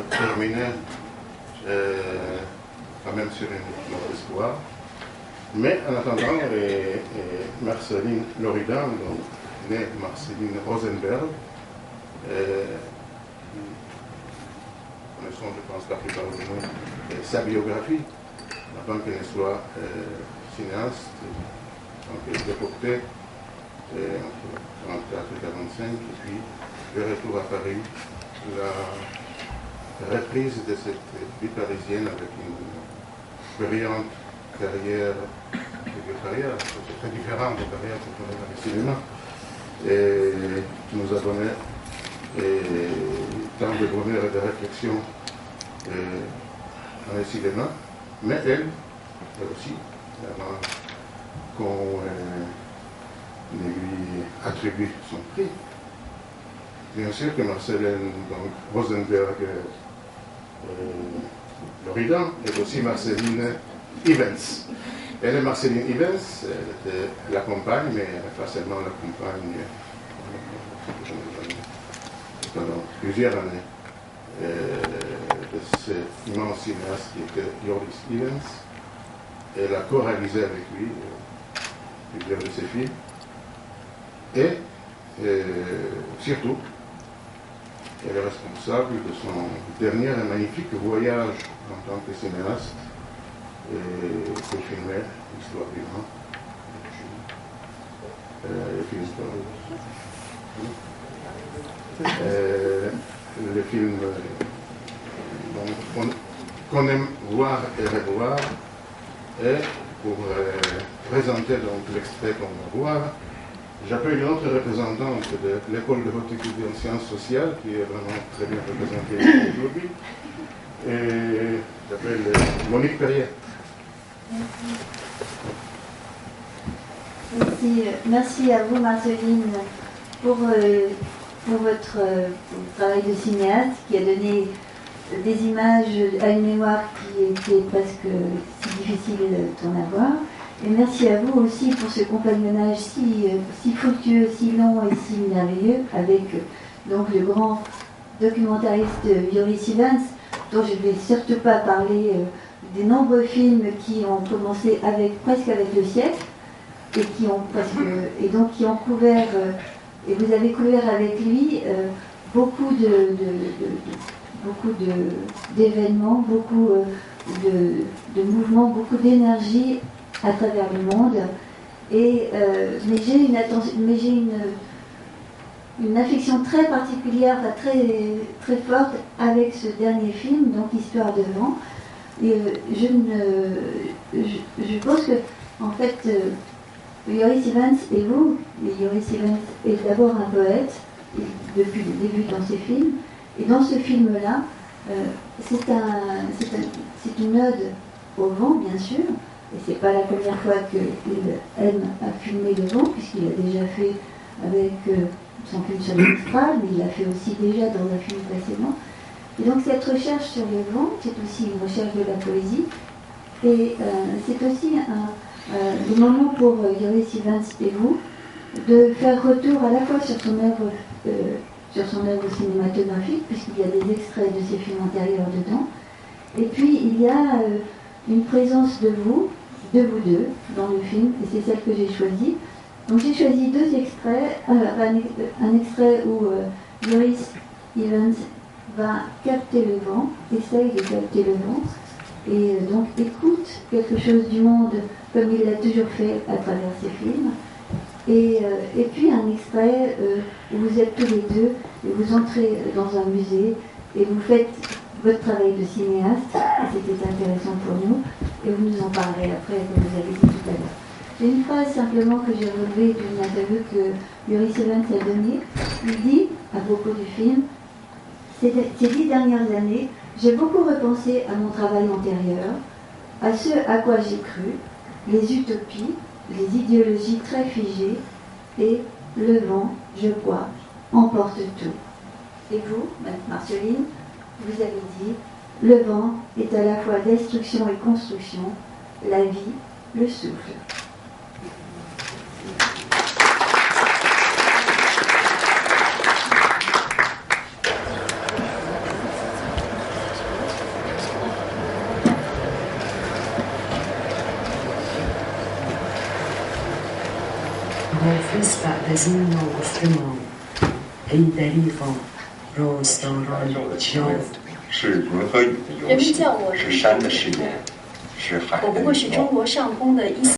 terminer quand même sur une note d'espoir. Mais en attendant, Marceline Loridan, donc, née Marceline Rosenberg, connaissons, je pense, la plupart de nous, sa biographie, avant qu'elle ne soit cinéaste, donc elle est déportée entre 1944 et 1945, et puis le retour à Paris, la reprise de cette vie parisienne avec une brillante carrière, c'est très différent de carrière quand on est dans le cinéma, et qui nous a donné tant de bonheur et de réflexion dans le cinéma, mais elle aussi, avant qu'on ne lui attribue son prix. Bien sûr que Marceline Rosenberg Loridan est aussi Marceline Evans. Elle est Marceline Evans, elle la compagne, mais pas seulement la compagne pendant plusieurs années de cet immense cinéaste qui était Joris Ivens. Elle a co-réalisé avec lui plusieurs de ses films. Et surtout, elle est responsable de son dernier et magnifique voyage en tant que cinéaste qui filmait l'histoire du vent. Le film qu'on aime voir et revoir, et pour présenter donc l'extrait qu'on va voir, j'appelle une autre représentante de l'école de haute études en sciences sociales, qui est vraiment très bien représentée aujourd'hui, et j'appelle Monique Perrier. Merci à vous, Marceline, pour votre travail de cinéaste qui a donné des images à une mémoire qui est presque si difficile d'en avoir. Et merci à vous aussi pour ce compagnonnage si fructueux, si long et si merveilleux avec donc le grand documentariste Joris Ivens, dont je ne vais surtout pas parler des nombreux films qui ont commencé presque avec le siècle et qui ont couvert et vous avez couvert avec lui beaucoup d'événements, beaucoup de mouvements, beaucoup d'énergie à travers le monde. Mais j'ai une affection très particulière, très, très forte avec ce dernier film, donc Histoire de vent. Et je pense que, en fait, Joris Ivens et vous, Joris Ivens est d'abord un poète, depuis le début dans ses films, et dans ce film-là, c'est une ode au vent, bien sûr, et c'est pas la première fois qu'il aime à filmer le vent, puisqu'il a déjà fait avec son film sur le Mistral, mais il l'a fait aussi déjà dans un film précédent. Et donc cette recherche sur le vent, c'est aussi une recherche de la poésie, et c'est aussi le moment pour Joris Ivens et vous de faire retour à la fois sur son œuvre cinématographique, puisqu'il y a des extraits de ses films antérieurs dedans, et puis il y a une présence de vous deux, dans le film, et c'est celle que j'ai choisie. Donc j'ai choisi deux extraits, un extrait où Joris Ivens va capter le vent, essaye de capter le vent, et donc écoute quelque chose du monde comme il l'a toujours fait à travers ses films. Et puis un extrait où vous êtes tous les deux, et vous entrez dans un musée, et vous faites votre travail de cinéaste, et c'était intéressant pour nous, et vous nous en parlerez après, comme vous avez dit tout à l'heure. J'ai une phrase simplement que j'ai relevée d'une interview que Joris Ivens a donnée. Il dit, à propos du film, ces 10 dernières années, j'ai beaucoup repensé à mon travail antérieur, à ce à quoi j'ai cru, les utopies, les idéologies très figées, et le vent, je crois, emporte tout. Et vous, Marceline, vous avez dit, le vent est à la fois destruction et construction, la vie, le souffle. حافظ بعد از این ناگفته ماند ای دریغا رازداران جاد 是文和语的游戏，是山的誓言，是海的我不过是中国上空的伊斯